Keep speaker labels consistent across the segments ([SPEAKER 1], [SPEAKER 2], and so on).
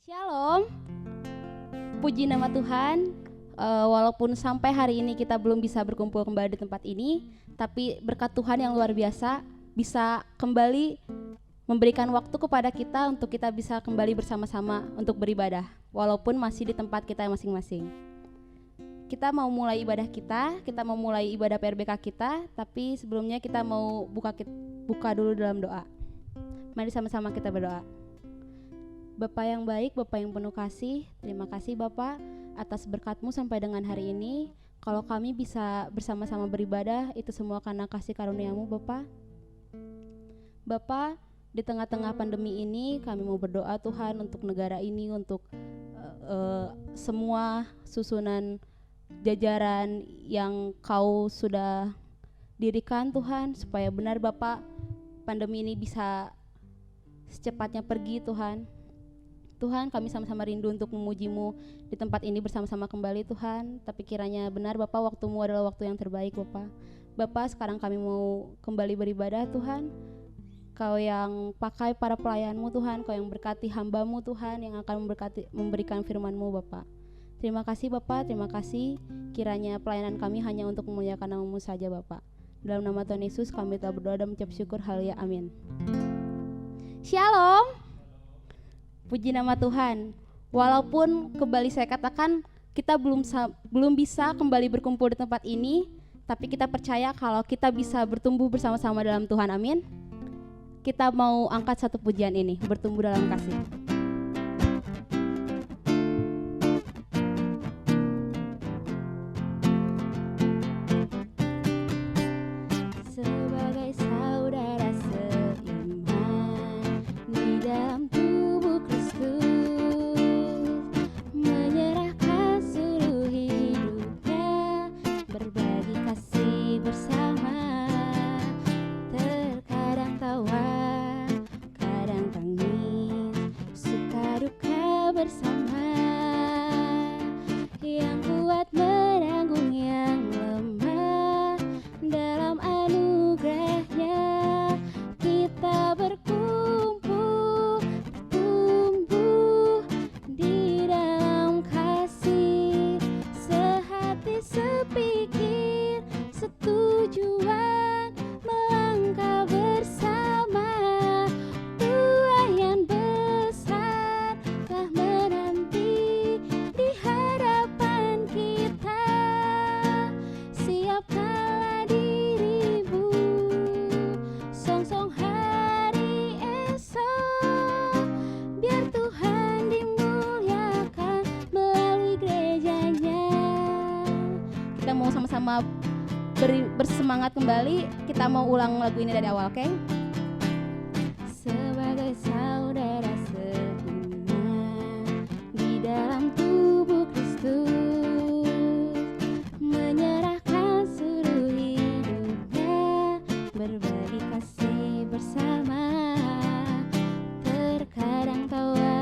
[SPEAKER 1] Shalom, puji nama Tuhan. Walaupun sampai hari ini kita belum bisa berkumpul kembali di tempat ini, tapi berkat Tuhan yang luar biasa bisa kembali memberikan waktu kepada kita untuk kita bisa kembali bersama-sama untuk beribadah, walaupun masih di tempat kita masing-masing. Kita mau mulai ibadah kita mau mulai ibadah PRBK kita, tapi sebelumnya kita mau buka dulu dalam doa. Mari sama-sama kita berdoa. Bapa yang baik, Bapa yang penuh kasih, terima kasih Bapa atas berkat-Mu sampai dengan hari ini. Kalau kami bisa bersama-sama beribadah, itu semua karena kasih karunia-Mu Bapa. Bapa, di tengah-tengah pandemi ini kami mau berdoa Tuhan untuk negara ini, untuk semua susunan jajaran yang Kau sudah dirikan Tuhan, supaya benar Bapa pandemi ini bisa secepatnya pergi Tuhan. Tuhan, kami sama-sama rindu untuk memuji-Mu di tempat ini bersama-sama kembali Tuhan. Tapi kiranya benar Bapa, waktu-Mu adalah waktu yang terbaik Bapa. Bapa, sekarang kami mau kembali beribadah Tuhan. Kau yang pakai para pelayan-Mu Tuhan, Kau yang berkati hamba-Mu Tuhan, yang akan memberikan firman-Mu Bapa. Terima kasih Bapa, terima kasih. Kiranya pelayanan kami hanya untuk memuliakan nama-Mu saja Bapa. Dalam nama Tuhan Yesus kami telah berdoa dan mengucap syukur, haleluya, amin. Shalom. Puji nama Tuhan. Walaupun kembali saya katakan kita belum bisa kembali berkumpul di tempat ini, tapi kita percaya kalau kita bisa bertumbuh bersama-sama dalam Tuhan, amin. Kita mau angkat satu pujian ini, bertumbuh dalam kasih. Sebagai saudara seiman di dalam tubuh Kristus, menyerahkan seluruh hidupnya, berbagi kasih bersama. Terkadang tawa, kadang tangis, suka duka bersama. Yang kuat menanggung yang lemah, dalam anugerahnya kita berkumpul, bertumbuh di dalam kasih, sehati sepikir, setujuan, melangkah bersama. Tuhan yang besar telah menanti di hadapan kita. Siapkanlah dirimu, songsong hari esok, biar Tuhan dimuliakan melalui gerejanya. Kita mau sama-sama bersemangat kembali. Kita mau ulang lagu ini dari awal, oke? Sebagai saudara seiman di dalam tubuh Kristus, menyerahkan seluruh hidupnya, berbagi kasih bersama. Terkadang tawa,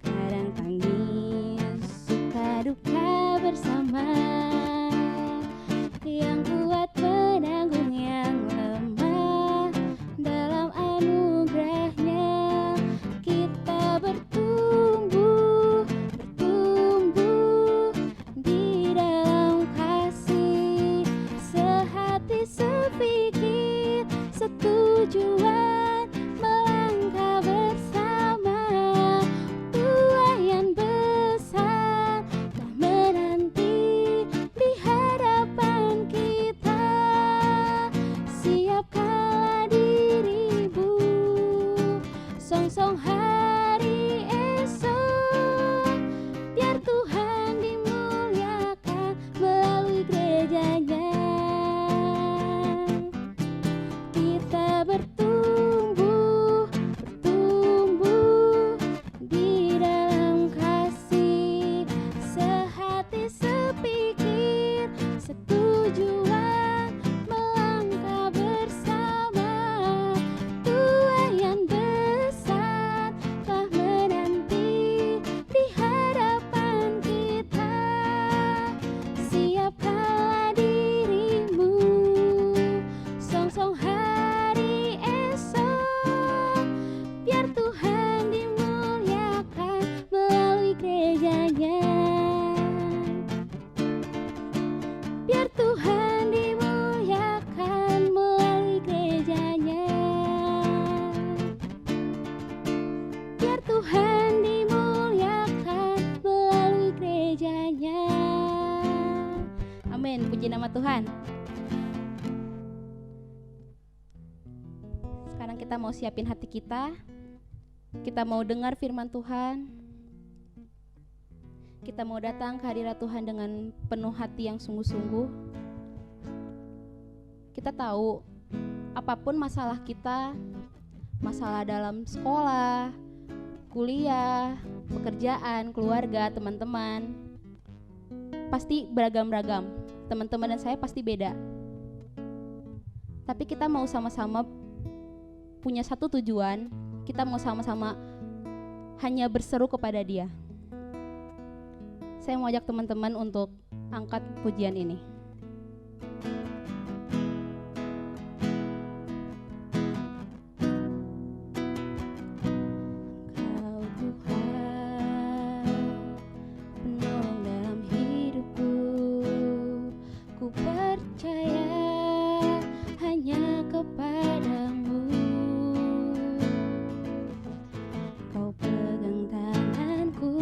[SPEAKER 1] kadang tangis, suka duka bersama. Yang kuat menanggung yang lemah, dalam anugerahnya kita bertumbuh, bertumbuh di dalam kasih, sehati sepikir, setujuan, melangkah bersama. Tuhan yang besar telah menanti di hadapan kita. Siapkanlah dirimu, songsong hari esok, biar Tuhan dimuliakan melalui gerejanya. Kita bertumbuh, Tuhan. Sekarang kita mau siapin hati kita. Kita mau dengar firman Tuhan. Kita mau datang ke hadirat Tuhan dengan penuh hati yang sungguh-sungguh. Kita tahu apapun masalah kita, masalah dalam sekolah, kuliah, pekerjaan, keluarga, teman-teman, pasti beragam-ragam. Teman-teman dan saya pasti beda. Tapi kita mau sama-sama punya satu tujuan. Kita mau sama-sama hanya berseru kepada Dia. Saya mau ajak teman-teman untuk angkat pujian ini. Kau Tuhan, penolong dalam hidupku. Ku percaya hanya kepadamu. Kau pegang tanganku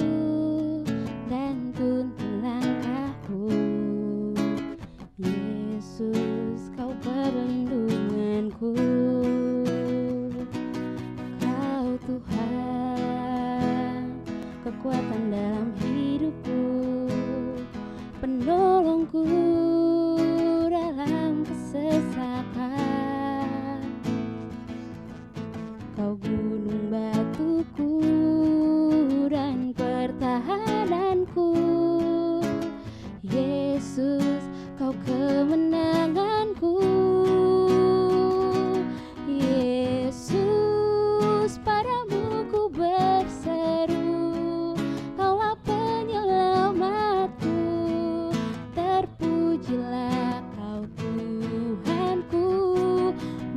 [SPEAKER 1] dan tuntun langkahku. Yesus, Kau perlindunganku. Kau Tuhan, kekuatan dalam hidupku, penolongku dalam kesesakan. Kau gunung batuku dan pertahananku. Yesus, Kau kemenanganku. Yesus, padamu ku berseru. Kaulah penyelamatku. Terpujilah Kau Tuhanku.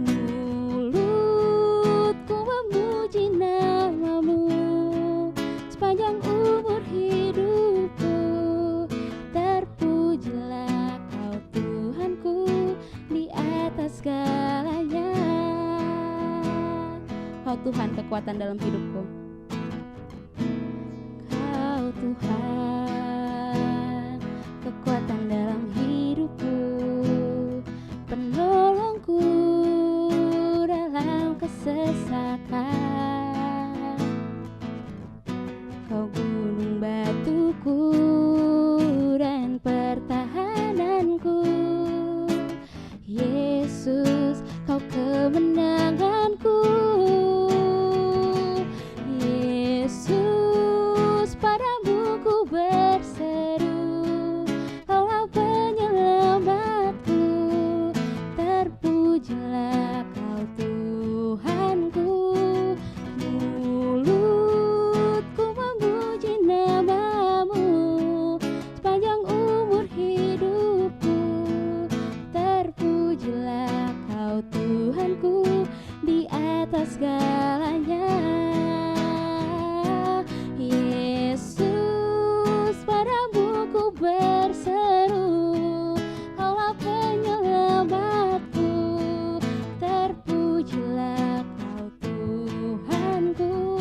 [SPEAKER 1] Mulutku memuji nama-Mu sepanjang umur hidupku. Terpujilah Kau Tuhanku di atas segalanya. Kau Tuhan, kekuatan dalam hidupku. Kau Tuhan, kekuatan dalam hidupku, penolongku dalam kesesakan. Kau gunung batuku dan pertahananku. Yesus, Kau kemenanganku. Yesus, padamu ku berseru. Kaulah penyelamatku. Terpujilah Kau Tuhanku. Mulutku memuji nama-Mu sepanjang umur hidupku. Terpujilah Kau Tuhanku di atas segalanya. Yesus, padamu ku berseru. Kaulah penyelamatku. Terpujilah Kau Tuhanku.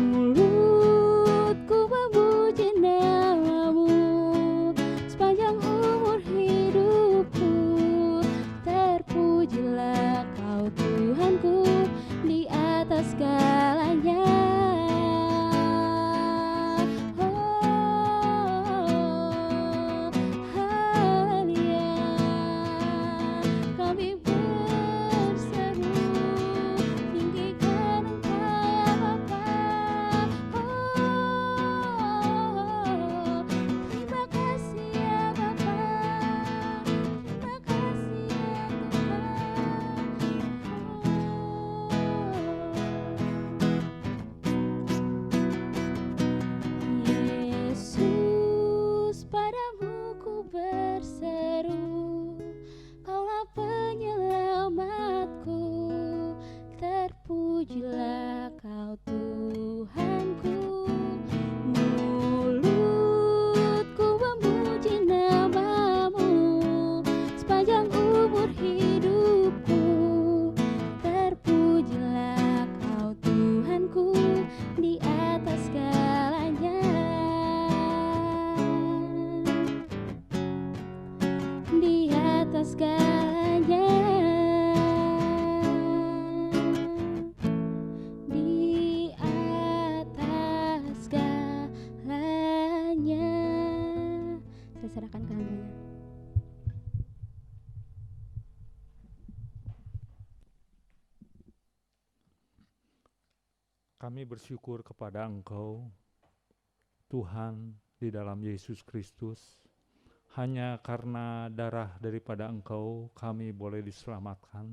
[SPEAKER 1] Mulutku memuji nama-Mu sepanjang umur hidupku. Terpujilah Kau Tuhanku di
[SPEAKER 2] Kami bersyukur kepada Engkau, Tuhan di dalam Yesus Kristus. Hanya karena darah daripada Engkau kami boleh diselamatkan.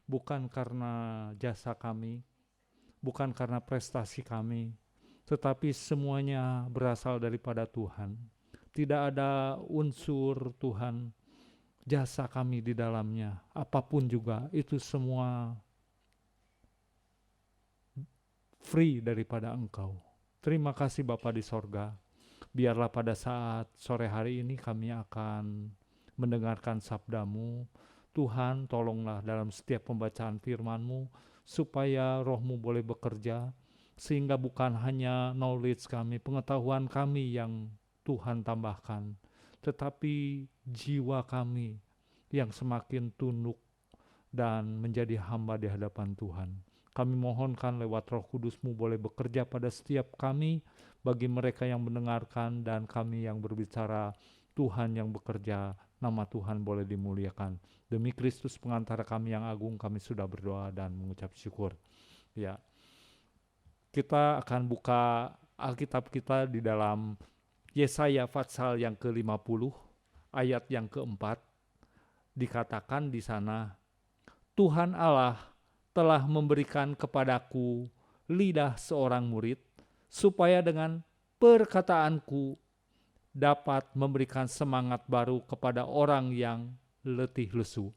[SPEAKER 2] Bukan karena jasa kami, bukan karena prestasi kami, tetapi semuanya berasal daripada Tuhan. Tidak ada unsur Tuhan, jasa kami di dalamnya. Apapun juga, itu semua free daripada Engkau. Terima kasih Bapa di sorga. Biarlah pada saat sore hari ini kami akan mendengarkan sabda-Mu. Tuhan, tolonglah dalam setiap pembacaan firman-Mu, supaya roh-Mu boleh bekerja, sehingga bukan hanya knowledge kami, pengetahuan kami yang Tuhan tambahkan, tetapi jiwa kami yang semakin tunduk dan menjadi hamba di hadapan Tuhan. Kami mohonkan lewat Roh Kudus-Mu boleh bekerja pada setiap kami, bagi mereka yang mendengarkan dan kami yang berbicara. Tuhan yang bekerja, nama Tuhan boleh dimuliakan. Demi Kristus pengantara kami yang agung, kami sudah berdoa dan mengucap syukur. Ya, kita akan buka Alkitab kita di dalam Yesaya pasal yang ke-50, ayat yang keempat. Dikatakan di sana, Tuhan Allah telah memberikan kepadaku lidah seorang murid, supaya dengan perkataanku dapat memberikan semangat baru kepada orang yang letih lesu.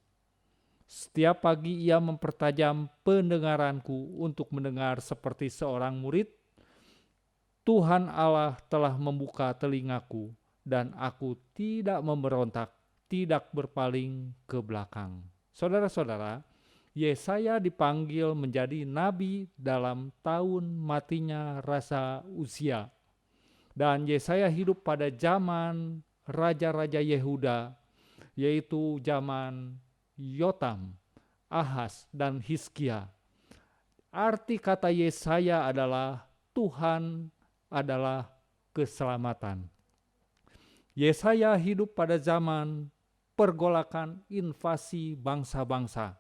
[SPEAKER 2] Setiap pagi ia mempertajam pendengaranku untuk mendengar seperti seorang murid. Tuhan Allah telah membuka telingaku dan aku tidak memberontak, tidak berpaling ke belakang. Saudara-saudara, Yesaya dipanggil menjadi nabi dalam tahun matinya Raja Uzia. Dan Yesaya hidup pada zaman raja-raja Yehuda, yaitu zaman Yotam, Ahaz, dan Hizkia. Arti kata Yesaya adalah Tuhan adalah keselamatan. Yesaya hidup pada zaman pergolakan invasi bangsa-bangsa.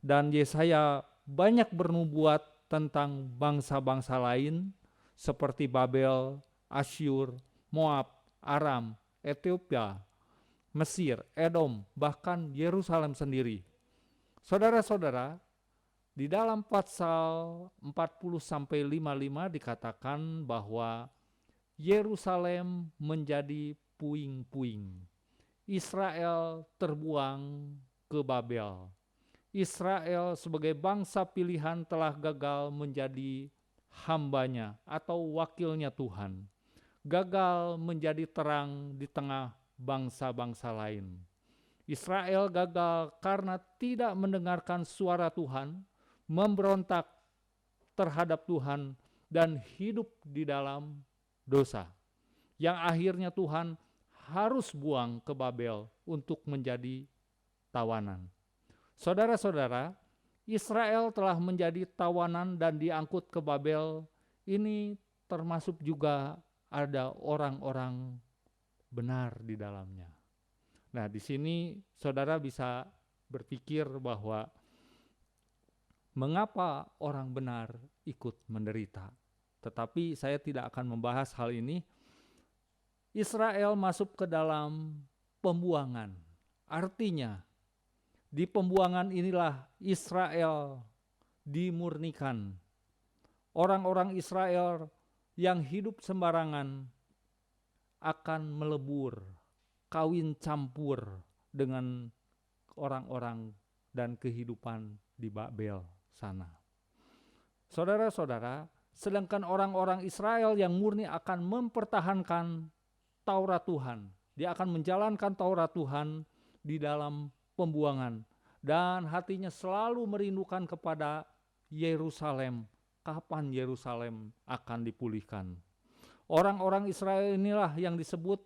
[SPEAKER 2] Dan Yesaya banyak bernubuat tentang bangsa-bangsa lain seperti Babel, Asyur, Moab, Aram, Ethiopia, Mesir, Edom, bahkan Yerusalem sendiri. Saudara-saudara, di dalam pasal 40-55 dikatakan bahwa Yerusalem menjadi puing-puing. Israel terbuang ke Babel. Israel sebagai bangsa pilihan telah gagal menjadi hambanya atau wakilnya Tuhan. Gagal menjadi terang di tengah bangsa-bangsa lain. Israel gagal karena tidak mendengarkan suara Tuhan, memberontak terhadap Tuhan, dan hidup di dalam dosa. Yang akhirnya Tuhan harus buang ke Babel untuk menjadi tawanan. Saudara-saudara, Israel telah menjadi tawanan dan diangkut ke Babel. Ini termasuk juga ada orang-orang benar di dalamnya. Nah, di sini saudara bisa berpikir bahwa mengapa orang benar ikut menderita. Tetapi saya tidak akan membahas hal ini. Israel masuk ke dalam pembuangan. Artinya, di pembuangan inilah Israel dimurnikan. Orang-orang Israel yang hidup sembarangan akan melebur, kawin campur dengan orang-orang dan kehidupan di Babel sana. Saudara-saudara, sedangkan orang-orang Israel yang murni akan mempertahankan Taurat Tuhan. Dia akan menjalankan Taurat Tuhan di dalam pembuangan, dan hatinya selalu merindukan kepada Yerusalem. Kapan Yerusalem akan dipulihkan? Orang-orang Israel inilah yang disebut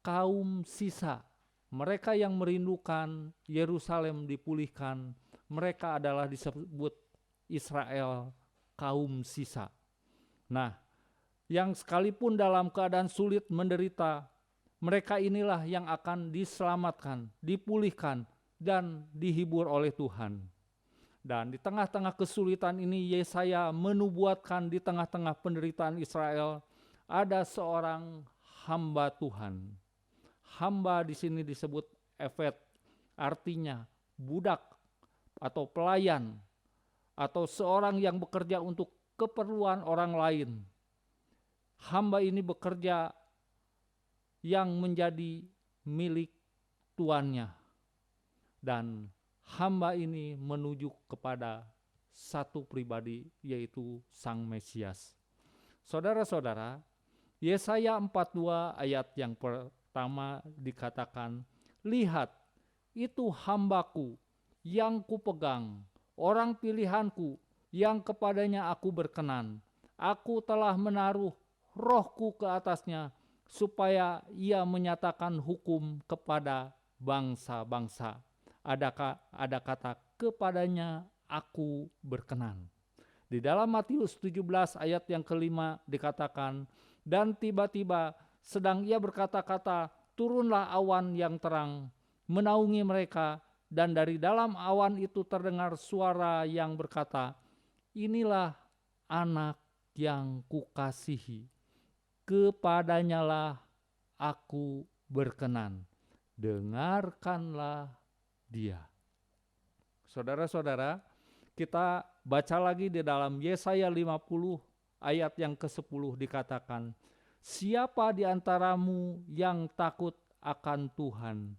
[SPEAKER 2] kaum sisa. Mereka yang merindukan Yerusalem dipulihkan. Mereka adalah disebut Israel kaum sisa. Nah, yang sekalipun dalam keadaan sulit menderita, mereka inilah yang akan diselamatkan, dipulihkan, dan dihibur oleh Tuhan. Dan di tengah-tengah kesulitan ini Yesaya menubuatkan di tengah-tengah penderitaan Israel ada seorang hamba Tuhan. Hamba di sini disebut Efet, artinya budak atau pelayan atau seorang yang bekerja untuk keperluan orang lain. Hamba ini bekerja yang menjadi milik tuannya. Dan hamba ini menuju kepada satu pribadi, yaitu Sang Mesias. Saudara-saudara, Yesaya 42 ayat yang pertama dikatakan, lihat, itu hambaku yang kupegang, orang pilihanku yang kepadanya aku berkenan. Aku telah menaruh rohku ke atasnya, supaya ia menyatakan hukum kepada bangsa-bangsa. Ada kata kepadanya aku berkenan. Di dalam Matius 17 ayat yang kelima dikatakan, dan tiba-tiba sedang ia berkata-kata, turunlah awan yang terang, menaungi mereka, dan dari dalam awan itu terdengar suara yang berkata, inilah anak yang kukasihi, kepadanyalah aku berkenan, dengarkanlah dia. Saudara-saudara, kita baca lagi di dalam Yesaya 50 ayat yang ke-10 dikatakan, siapa di antaramu yang takut akan Tuhan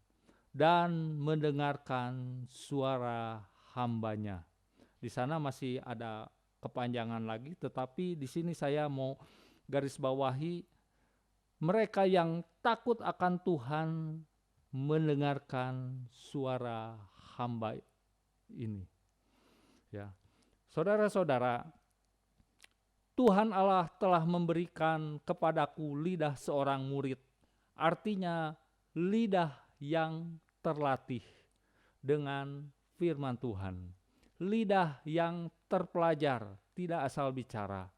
[SPEAKER 2] dan mendengarkan suara hambanya. Di sana masih ada kepanjangan lagi, tetapi di sini saya mau garis bawahi, mereka yang takut akan Tuhan mendengarkan suara hamba ini. Ya. Saudara-saudara, Tuhan Allah telah memberikan kepadaku lidah seorang murid, artinya lidah yang terlatih dengan firman Tuhan, lidah yang terpelajar, tidak asal bicara.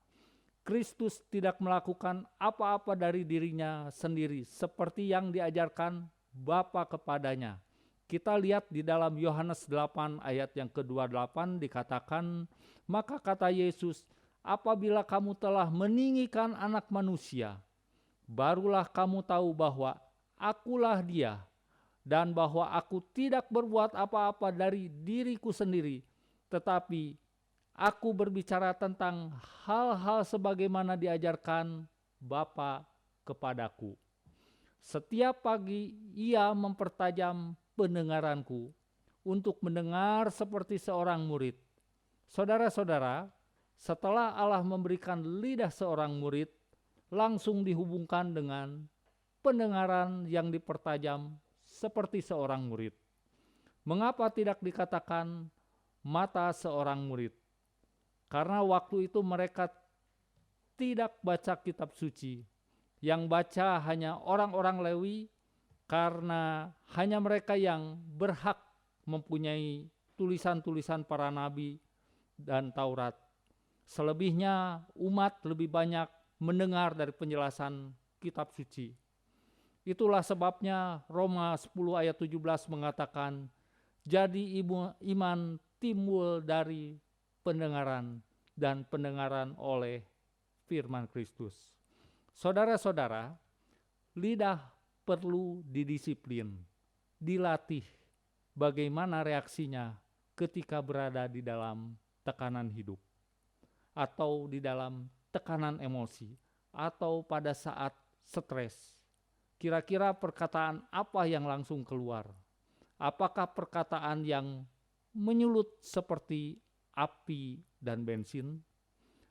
[SPEAKER 2] Kristus tidak melakukan apa-apa dari dirinya sendiri seperti yang diajarkan Bapa kepadanya. Kita lihat di dalam Yohanes 8 ayat yang ke-28 dikatakan, maka kata Yesus, apabila kamu telah meninggikan anak manusia, barulah kamu tahu bahwa akulah dia, dan bahwa aku tidak berbuat apa-apa dari diriku sendiri, tetapi aku berbicara tentang hal-hal sebagaimana diajarkan Bapa kepadaku. Setiap pagi ia mempertajam pendengaranku untuk mendengar seperti seorang murid. Saudara-saudara, setelah Allah memberikan lidah seorang murid, langsung dihubungkan dengan pendengaran yang dipertajam seperti seorang murid. Mengapa tidak dikatakan mata seorang murid? Karena waktu itu mereka tidak baca kitab suci. Yang baca hanya orang-orang Lewi, karena hanya mereka yang berhak mempunyai tulisan-tulisan para nabi dan Taurat. Selebihnya umat lebih banyak mendengar dari penjelasan kitab suci. Itulah sebabnya Roma 10 ayat 17 mengatakan, jadi iman timbul dari pendengaran dan pendengaran oleh firman Kristus. Saudara-saudara, lidah perlu didisiplin, dilatih bagaimana reaksinya ketika berada di dalam tekanan hidup, atau di dalam tekanan emosi, atau pada saat stres. Kira-kira perkataan apa yang langsung keluar? Apakah perkataan yang menyulut seperti api dan bensin?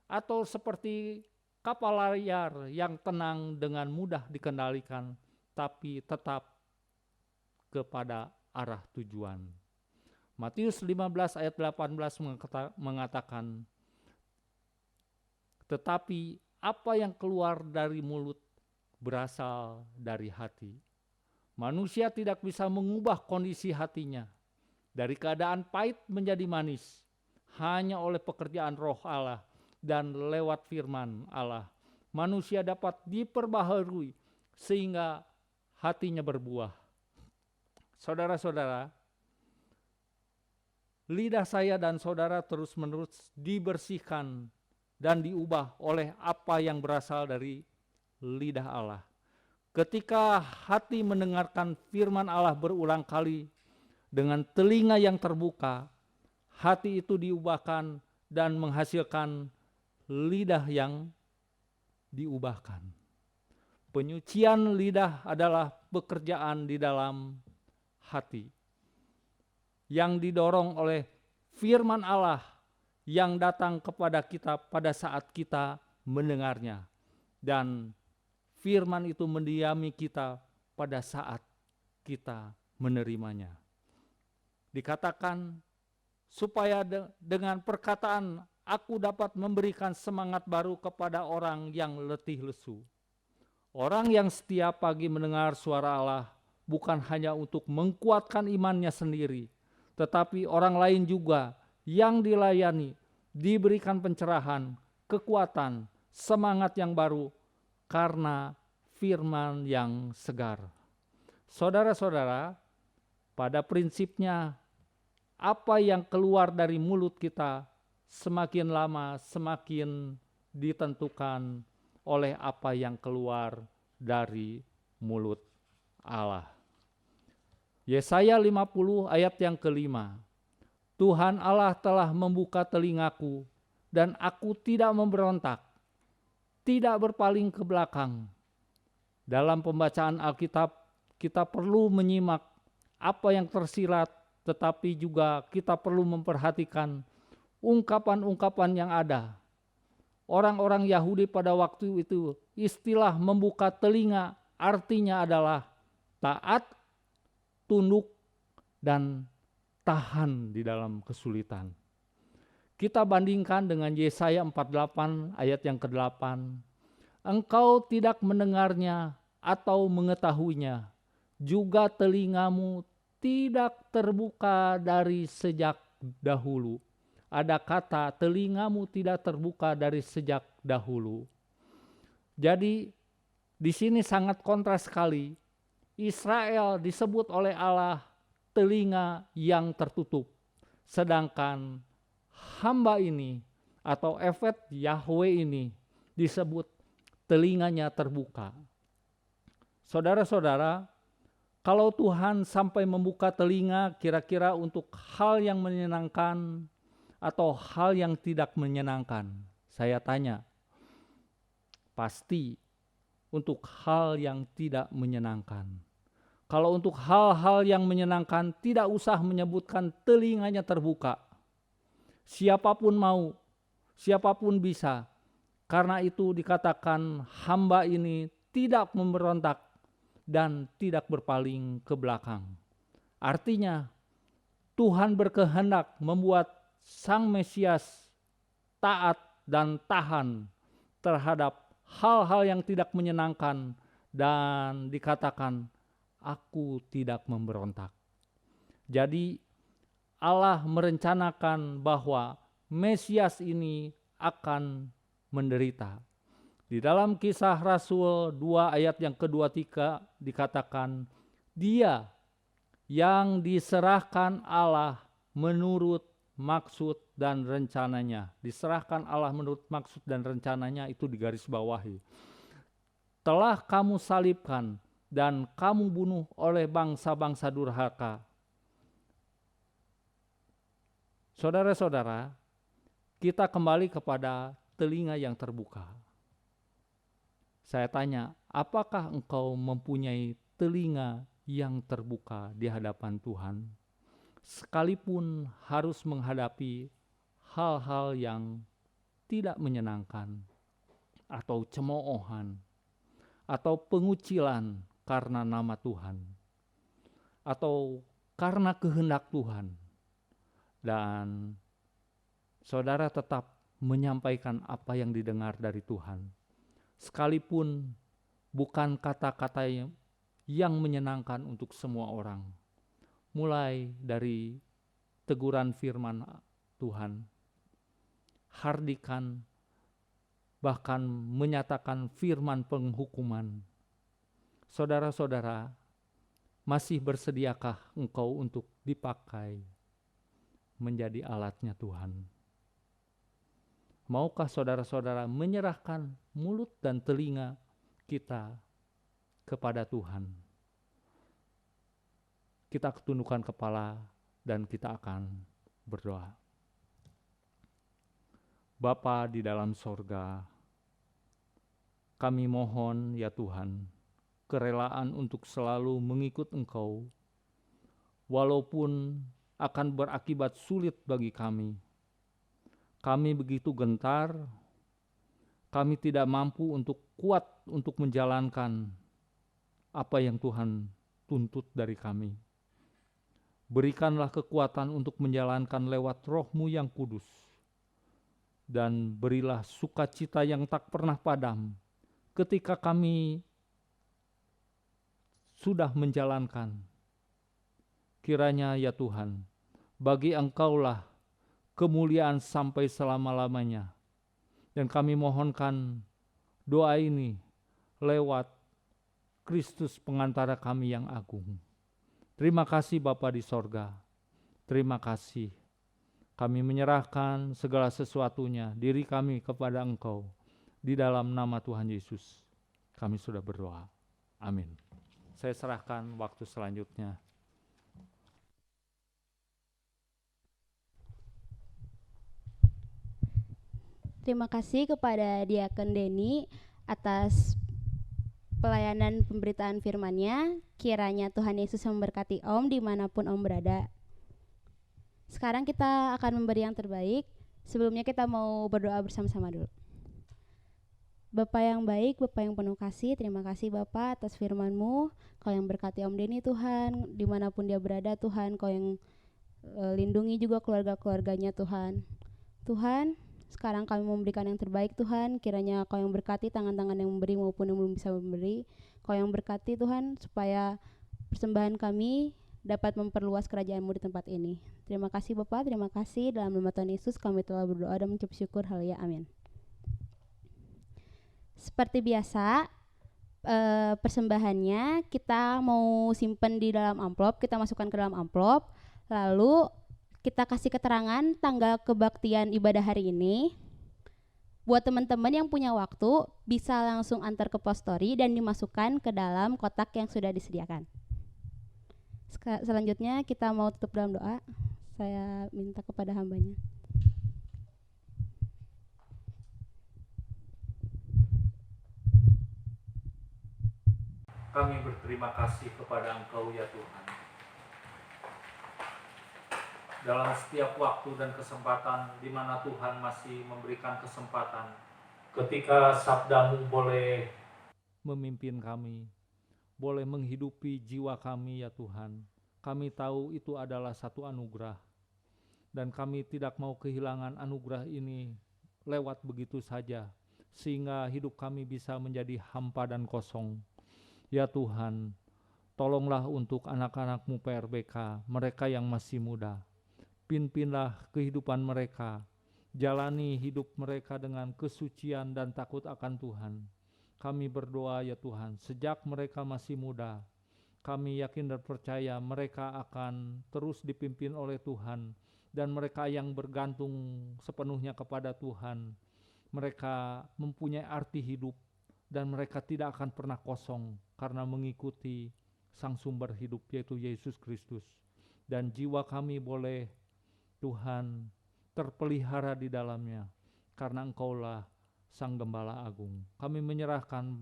[SPEAKER 2] Atau seperti kapal layar yang tenang dengan mudah dikendalikan, tapi tetap kepada arah tujuan? Matius 15 ayat 18 mengatakan, tetapi apa yang keluar dari mulut berasal dari hati. Manusia tidak bisa mengubah kondisi hatinya dari keadaan pahit menjadi manis hanya oleh pekerjaan Roh Allah dan lewat firman Allah. Manusia dapat diperbaharui sehingga hatinya berbuah. Saudara-saudara, lidah saya dan saudara terus-menerus dibersihkan dan diubah oleh apa yang berasal dari lidah Allah. Ketika hati mendengarkan firman Allah berulang kali dengan telinga yang terbuka, hati itu diubahkan dan menghasilkan lidah yang diubahkan. Penyucian lidah adalah pekerjaan di dalam hati yang didorong oleh firman Allah yang datang kepada kita pada saat kita mendengarnya, dan firman itu mendiami kita pada saat kita menerimanya. Dikatakan supaya dengan perkataan aku dapat memberikan semangat baru kepada orang yang letih lesu. Orang yang setiap pagi mendengar suara Allah bukan hanya untuk menguatkan imannya sendiri, tetapi orang lain juga yang dilayani diberikan pencerahan, kekuatan, semangat yang baru karena firman yang segar. Saudara-saudara, pada prinsipnya apa yang keluar dari mulut kita semakin lama semakin ditentukan oleh apa yang keluar dari mulut Allah. Yesaya 50 ayat yang kelima. Tuhan Allah telah membuka telingaku dan aku tidak memberontak, tidak berpaling ke belakang. Dalam pembacaan Alkitab kita perlu menyimak apa yang tersirat, tetapi juga kita perlu memperhatikan ungkapan-ungkapan yang ada. Orang-orang Yahudi pada waktu itu istilah membuka telinga artinya adalah taat, tunduk, dan tahan di dalam kesulitan. Kita bandingkan dengan Yesaya 48 ayat yang ke-8. Engkau tidak mendengarnya atau mengetahuinya, juga telingamu tidak terbuka dari sejak dahulu. Ada kata telingamu tidak terbuka dari sejak dahulu. Jadi di sini sangat kontras sekali. Israel disebut oleh Allah telinga yang tertutup. Sedangkan hamba ini atau efet Yahweh ini disebut telinganya terbuka. Saudara-saudara, kalau Tuhan sampai membuka telinga kira-kira untuk hal yang menyenangkan atau hal yang tidak menyenangkan, saya tanya, pasti untuk hal yang tidak menyenangkan. Kalau untuk hal-hal yang menyenangkan, tidak usah menyebutkan telinganya terbuka. Siapapun mau, siapapun bisa. Karena itu dikatakan hamba ini tidak memberontak dan tidak berpaling ke belakang. Artinya Tuhan berkehendak membuat Sang Mesias taat dan tahan terhadap hal-hal yang tidak menyenangkan, dan dikatakan aku tidak memberontak. Jadi Allah merencanakan bahwa Mesias ini akan menderita. Di dalam Kisah Rasul 2 ayat yang ke-23 dikatakan, dia yang diserahkan Allah menurut maksud dan rencananya. Diserahkan Allah menurut maksud dan rencananya, itu digarisbawahi. Telah kamu salibkan dan kamu bunuh oleh bangsa-bangsa durhaka. Saudara-saudara, kita kembali kepada telinga yang terbuka. Saya tanya, apakah engkau mempunyai telinga yang terbuka di hadapan Tuhan? Sekalipun harus menghadapi hal-hal yang tidak menyenangkan, atau cemoohan, atau pengucilan karena nama Tuhan, atau karena kehendak Tuhan, dan saudara tetap menyampaikan apa yang didengar dari Tuhan, sekalipun bukan kata-kata yang menyenangkan untuk semua orang. Mulai dari teguran firman Tuhan, hardikan, bahkan menyatakan firman penghukuman. Saudara-saudara, masih bersediakah engkau untuk dipakai menjadi alatnya Tuhan. Maukah saudara-saudara menyerahkan mulut dan telinga kita kepada Tuhan? Kita tundukkan kepala dan kita akan berdoa. Bapa di dalam sorga, kami mohon ya Tuhan, kerelaan untuk selalu mengikut Engkau, walaupun akan berakibat sulit bagi kami. Kami begitu gentar, kami tidak mampu untuk kuat untuk menjalankan apa yang Tuhan tuntut dari kami. Berikanlah kekuatan untuk menjalankan lewat Roh-Mu yang kudus, dan berilah sukacita yang tak pernah padam ketika kami sudah menjalankan. Kiranya ya Tuhan, bagi Engkaulah kemuliaan sampai selama-lamanya. Dan kami mohonkan doa ini lewat Kristus pengantara kami yang agung. Terima kasih Bapa di sorga. Terima kasih. Kami menyerahkan segala sesuatunya, diri kami kepada Engkau. Di dalam nama Tuhan Yesus, kami sudah berdoa. Amin. Saya serahkan waktu selanjutnya.
[SPEAKER 1] Terima kasih kepada Diakon Denny atas pelayanan pemberitaan firman-Nya. Kiranya Tuhan Yesus memberkati Om dimanapun Om berada. Sekarang kita akan memberi yang terbaik. Sebelumnya kita mau berdoa bersama-sama dulu. Bapa yang baik, Bapa yang penuh kasih, terima kasih Bapa atas firman-Mu. Kau yang berkati Om Denny Tuhan, dimanapun dia berada Tuhan, Kau yang lindungi juga keluarga-keluarganya Tuhan. Tuhan, sekarang kami memberikan yang terbaik Tuhan, kiranya Kau yang berkati tangan-tangan yang memberi maupun yang belum bisa memberi. Kau yang berkati Tuhan, supaya persembahan kami dapat memperluas kerajaan-Mu di tempat ini. Terima kasih Bapa, terima kasih. Dalam nama Tuhan Yesus kami telah berdoa dan mengucap syukur. Haleluya, amin. Seperti biasa, persembahannya kita mau simpan di dalam amplop, kita masukkan ke dalam amplop, lalu kita kasih keterangan tanggal kebaktian ibadah hari ini. Buat teman-teman yang punya waktu, bisa langsung antar ke pos story dan dimasukkan ke dalam kotak yang sudah disediakan. Selanjutnya kita mau tutup dalam doa. Saya minta kepada hambanya.
[SPEAKER 2] Kami berterima kasih kepada Engkau ya Tuhan. Dalam setiap waktu dan kesempatan di mana Tuhan masih memberikan kesempatan, ketika sabda-Mu boleh memimpin kami, boleh menghidupi jiwa kami ya Tuhan. Kami tahu itu adalah satu anugerah, dan kami tidak mau kehilangan anugerah ini lewat begitu saja, sehingga hidup kami bisa menjadi hampa dan kosong. Ya Tuhan, tolonglah untuk anak-anak-Mu PRBK, mereka yang masih muda. Pimpinlah kehidupan mereka, jalani hidup mereka dengan kesucian dan takut akan Tuhan. Kami berdoa ya Tuhan, sejak mereka masih muda, kami yakin dan percaya mereka akan terus dipimpin oleh Tuhan, dan mereka yang bergantung sepenuhnya kepada Tuhan, mereka mempunyai arti hidup, dan mereka tidak akan pernah kosong karena mengikuti Sang Sumber hidup yaitu Yesus Kristus. Dan jiwa kami boleh Tuhan terpelihara di dalamnya karena Engkaulah Sang Gembala Agung. Kami menyerahkan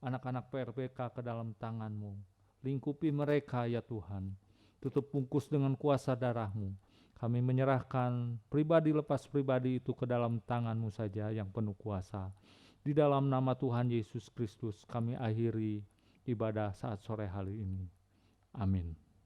[SPEAKER 2] anak-anak PRBK ke dalam tangan-Mu. Lingkupi mereka ya Tuhan, tutup bungkus dengan kuasa darah-Mu. Kami menyerahkan pribadi lepas pribadi itu ke dalam tangan-Mu saja yang penuh kuasa. Di dalam nama Tuhan Yesus Kristus kami akhiri ibadah saat sore hari ini. Amin.